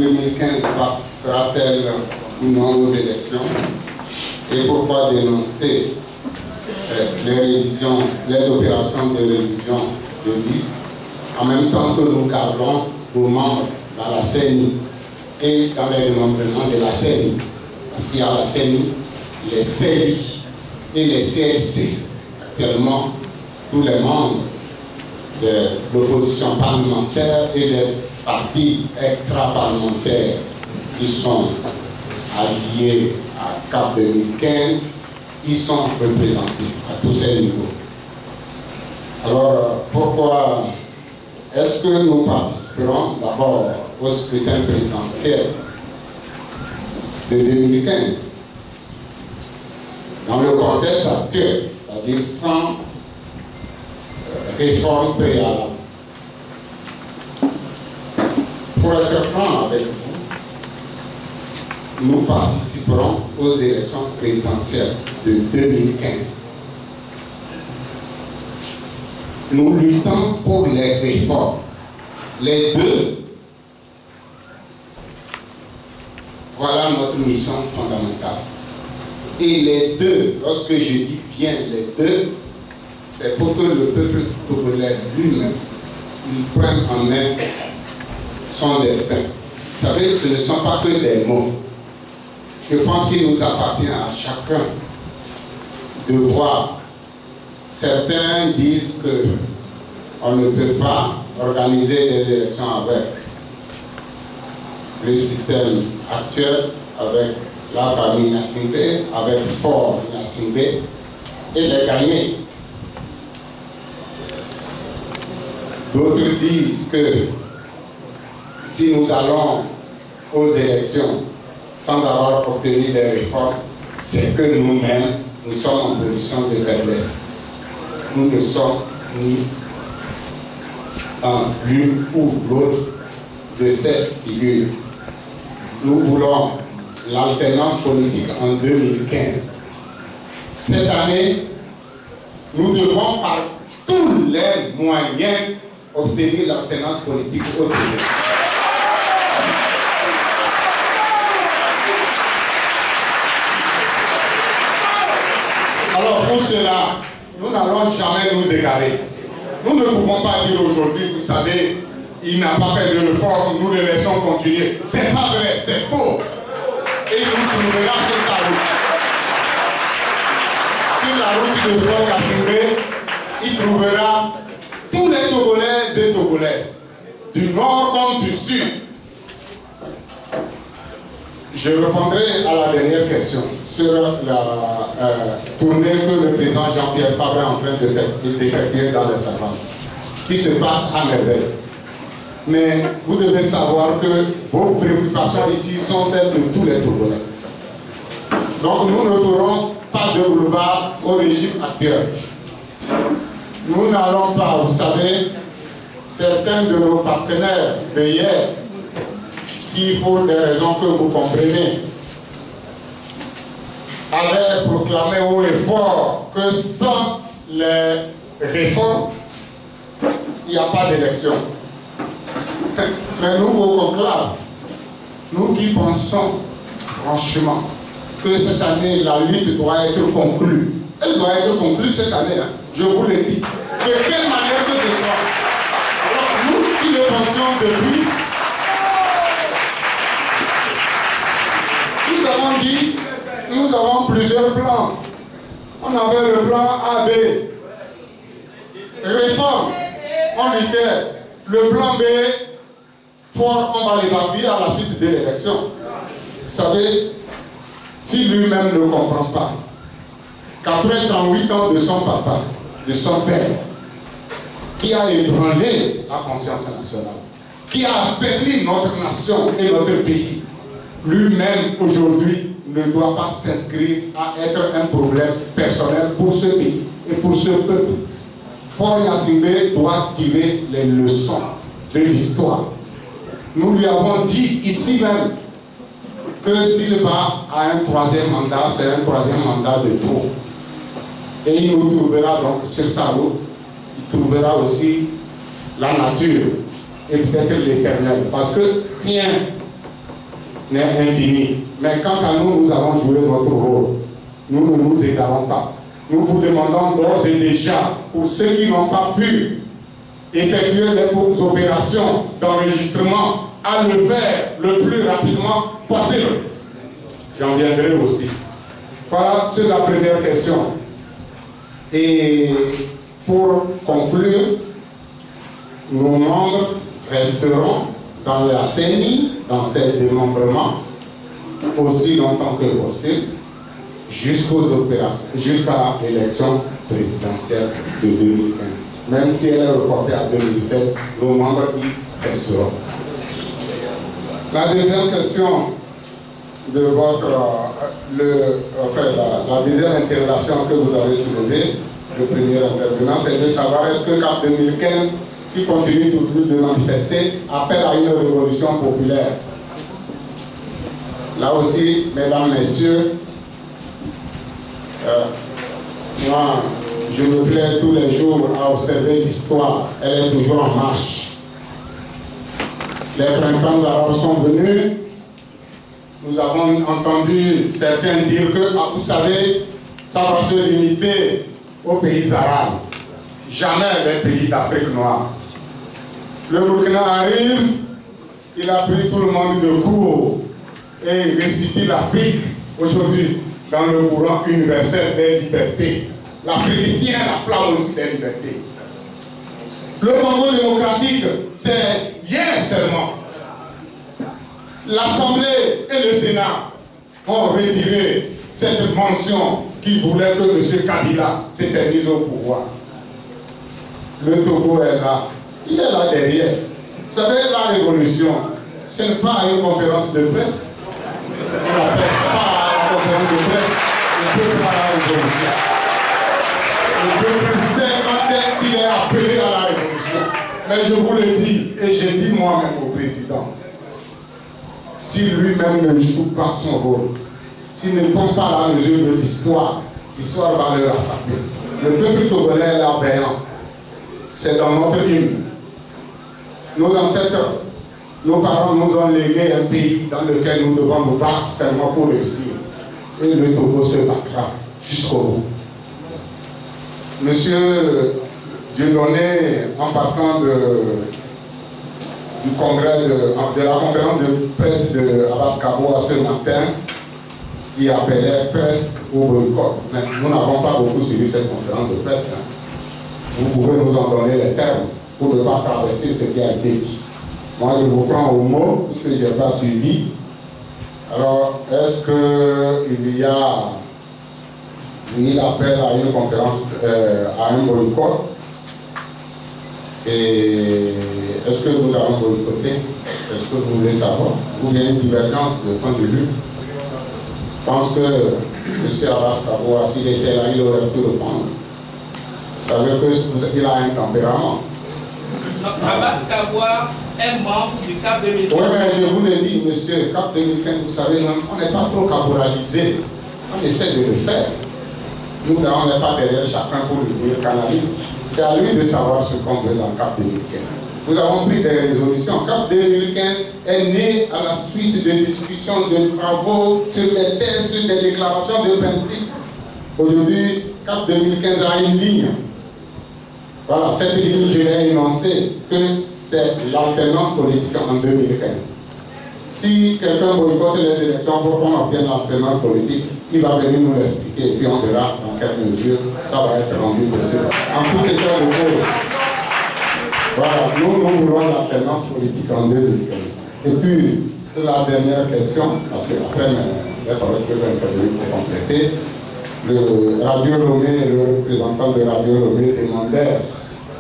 2015 participera-t-elle ou non aux élections? Et pourquoi dénoncer les opérations de révision de liste en même temps que nous gardons nos membres dans la CENI et dans les démembrements de la CENI? Parce qu'il y a la CENI, les CELI et les CLC. Actuellement, tous les membres de l'opposition parlementaire et des partis extra-parlementaires qui sont alliés à CAP 2015, ils sont représentés à tous ces niveaux. Alors, pourquoi est-ce que nous participerons d'abord au scrutin présidentiel de 2015 dans le contexte actuel, c'est-à-dire sans réforme préalable? Pour être franc avec vous, nous participerons aux élections présidentielles de 2015. Nous luttons pour les réformes. Les deux. Voilà notre mission fondamentale. Et les deux, lorsque je dis bien les deux, c'est pour que le peuple togolais lui-même prenne en main son destin. Vous savez, ce ne sont pas que des mots. Je pense qu'il nous appartient à chacun de voir. Certains disent qu'on ne peut pas organiser des élections avec le système actuel, avec la famille Gnassingbé, avec Fort Gnassingbé, et les gagner. D'autres disent que si nous allons aux élections sans avoir obtenu des réformes, c'est que nous-mêmes, nous sommes en position de faiblesse. Nous ne sommes ni dans l'une ou l'autre de ces figures. Nous voulons l'alternance politique en 2015. Cette année, nous devons par tous les moyens obtenir l'alternance politique au Québec. Alors pour cela, nous n'allons jamais nous égarer. Nous ne pouvons pas dire aujourd'hui, vous savez, il n'a pas fait de réforme, nous le laissons continuer. C'est pas vrai, c'est faux. Et il nous trouvera sur sa route. Sur la route de Fort Gnassingbé, il trouvera tous les Togolais et Togolaises, du nord comme du sud. Je répondrai à la dernière question sur la tournée que le président Jean-Pierre Fabre est en train d'effectuer dans le Sahara, qui se passe à merveille. Mais vous devez savoir que vos préoccupations ici sont celles de tous les Togolais. Donc nous ne ferons pas de boulevard au régime actuel. Nous n'allons pas, vous savez, certains de nos partenaires de hier, qui, pour des raisons que vous comprenez, avaient proclamé haut et fort que sans les réformes, il n'y a pas d'élection. Mais nous, vos conclaves, nous qui pensons franchement que cette année, la lutte doit être conclue. Elle doit être conclue cette année, hein, je vous le dis. De quelle manière que ce soit. Alors, nous qui le pensions depuis, nous avons dit, nous avons plusieurs plans. On avait le plan A, B, réforme, on luttait. Le plan B, fort, on va l'évacuer à la suite de l'élection. Vous savez, si lui-même ne comprend pas qu'après 38 ans de son papa, de son père, qui a ébranlé la conscience nationale, qui a affaibli notre nation et notre pays, lui-même aujourd'hui ne doit pas s'inscrire à être un problème personnel pour ce pays et pour ce peuple. Fort Gnassingbé doit tirer les leçons de l'histoire. Nous lui avons dit ici même que s'il va à un troisième mandat, c'est un troisième mandat de trop. Et il nous trouvera donc sur sa route, il trouvera aussi la nature et peut-être l'éternel. Parce que rien n'est infini. Mais quant à nous, nous avons joué notre rôle. Nous ne nous égarons pas. Nous vous demandons d'ores et déjà, pour ceux qui n'ont pas pu effectuer les opérations d'enregistrement, à le faire le plus rapidement possible. J'en viendrai aussi. Voilà, c'est la première question. Et pour conclure, nos membres resteront dans la CENI, dans ces démembrements, aussi longtemps que possible, jusqu'aux opérations, jusqu'à l'élection présidentielle de 2015. Même si elle est reportée à 2017, nos membres y resteront. La deuxième question de votre, la deuxième interrogation que vous avez soulevée, le premier intervenant, c'est de savoir est-ce que CAP 2015, qui continue toujours de manifester, appelle à une révolution populaire. Là aussi, mesdames, messieurs, moi, je me plais tous les jours à observer l'histoire. Elle est toujours en marche. Les printemps arabes sont venus. Nous avons entendu certains dire que, vous savez, ça va se limiter aux pays arabes. Jamais les pays d'Afrique noire. Le Burkina arrive, il a pris tout le monde de court et récité l'Afrique aujourd'hui dans le courant universel des libertés. L'Afrique tient la flamme aussi des libertés. Le Congo démocratique, c'est hier seulement. L'Assemblée et le Sénat ont retiré cette mention qui voulait que M. Kabila s'était mis au pouvoir. Le Togo est là. Il est là derrière. Vous savez, la révolution, ce n'est pas une conférence de presse. On n'appelle pas une conférence de presse. On peut pas la révolution. Le peuple sait quand s'il est appelé à la révolution. Mais je vous le dis, et j'ai dit moi-même au président, si lui-même ne joue pas son rôle, s'il ne prend pas la mesure de l'histoire, l'histoire va le rattraper. Le peuple togolais est là béant. C'est dans notre hymne. Nos ancêtres, nos parents nous ont légué un pays dans lequel nous devons nous battre seulement pour réussir. Et le Togo se battra jusqu'au bout. Monsieur Dieudonné, en partant du congrès de la conférence de presse de Abbas Kaboa ce matin, qui appelait presque au boycott. Mais nous n'avons pas beaucoup suivi cette conférence de presse. Vous pouvez nous en donner les termes pour ne pas traverser ce qui a été dit. Moi, je vous prends au mot, puisque je n'ai pas suivi. Alors, est-ce qu'il y a il appelle à une conférence, à un boycott? Et est-ce que nous allons boycotter? Est-ce que vous voulez savoir? Ou bien une divergence de point de vue? Je pense que M. Abbas Kaboa, s'il était là, il aurait pu répondre. Vous savez qu'il a un tempérament. Abbas Kaboa est membre du CAP 2015. Oui, mais je vous l'ai dit, monsieur, CAP 2015, vous savez, on n'est pas trop caporalisé. On essaie de le faire. Nous, on n'est pas derrière chacun pour le dire canaliste. C'est à lui de savoir ce qu'on veut dans le CAP 2015. Nous avons pris des résolutions. CAP 2015 est né à la suite de discussions, de travaux sur des textes, sur des déclarations de principe. Aujourd'hui, CAP 2015 a une ligne. Voilà, cette ligne, je l'ai énoncée, que c'est l'alternance politique en 2015. Si quelqu'un boycotte les élections pour qu'on obtienne l'alternance politique, il va venir nous l'expliquer et puis on verra dans quelle mesure ça va être rendu possible. En tout état de cause, voilà, nous voulons l'alternance politique en 2015. Et puis, la dernière question, parce que après, les collègues peuvent intervenir pour compléter. Le Radio Lomé, le représentant de Radio Lomé demandait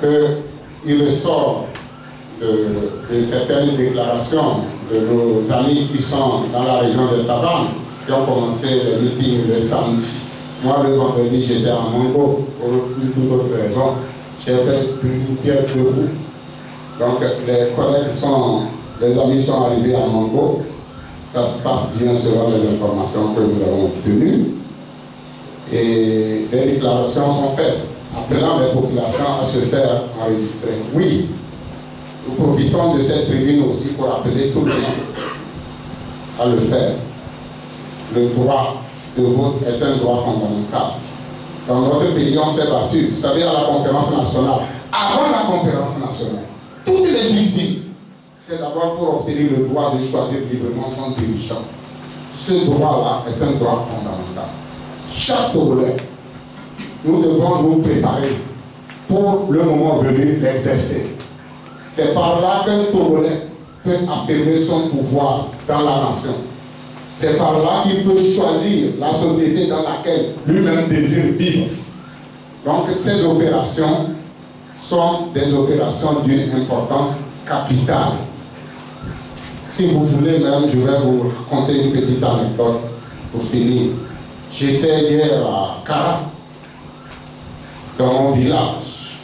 qu'il ressort de certaines déclarations de nos amis qui sont dans la région de Savanes, qui ont commencé les meetings le samedi. Moi, le vendredi, j'étais à Mongo, pour une toute autre raison. J'ai fait une pierre debout. Donc, les amis sont arrivés à Mongo. Ça se passe bien selon les informations que nous avons obtenues. Et des déclarations sont faites, appelant les populations à se faire enregistrer. Oui, nous profitons de cette tribune aussi pour appeler tout le monde à le faire. Le droit de vote est un droit fondamental. Dans notre pays, on s'est battu. Vous savez, à la conférence nationale, avant la conférence nationale, toutes les victimes, c'est d'abord pour obtenir le droit de choisir librement son dirigeant. Ce droit-là est un droit fondamental. Chaque Togolais, nous devons nous préparer pour le moment venu l'exercer. C'est par là qu'un Togolais peut affirmer son pouvoir dans la nation. C'est par là qu'il peut choisir la société dans laquelle lui-même désire vivre. Donc ces opérations sont des opérations d'une importance capitale. Si vous voulez même, je vais vous raconter une petite anecdote pour finir. J'étais hier à Kara, dans mon village,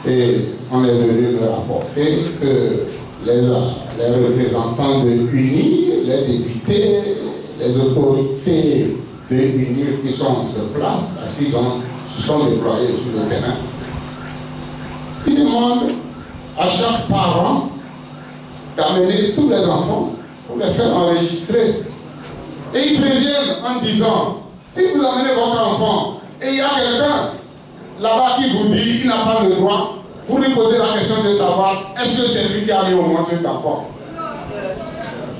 et on est venu me rapporter que les représentants de l'UNIR, les députés, les autorités de l'UNIR qui sont sur place, parce qu'ils se sont déployés sur le terrain, ils demandent à chaque parent d'amener tous les enfants pour les faire enregistrer. Et ils préviennent en disant, si vous amenez votre enfant et il y a quelqu'un là-bas qui vous dit qu'il n'a pas le droit, vous lui posez la question de savoir est-ce que c'est lui qui a mis au moins cet enfant.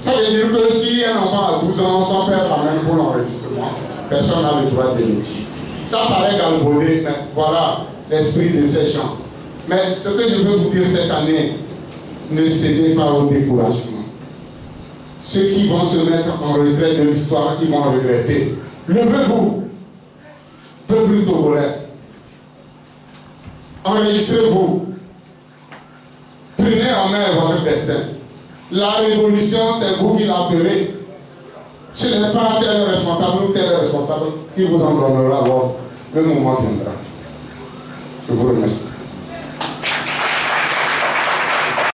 Ça veut dire que si un enfant a 12 ans, son père l'amène pour l'enregistrement, personne n'a le droit de le dire. Ça paraît galvaudé, mais voilà l'esprit de ces gens. Mais ce que je veux vous dire cette année, ne cédez pas au découragement. Ceux qui vont se mettre en retrait de l'histoire, ils vont regretter. Levez-vous, peuple togolais. Enregistrez-vous. Prenez en main votre destin. La révolution, c'est vous qui la ferez. Ce n'est pas tel responsable ou tel responsable qui vous en donnera. Le moment viendra. Je vous remercie.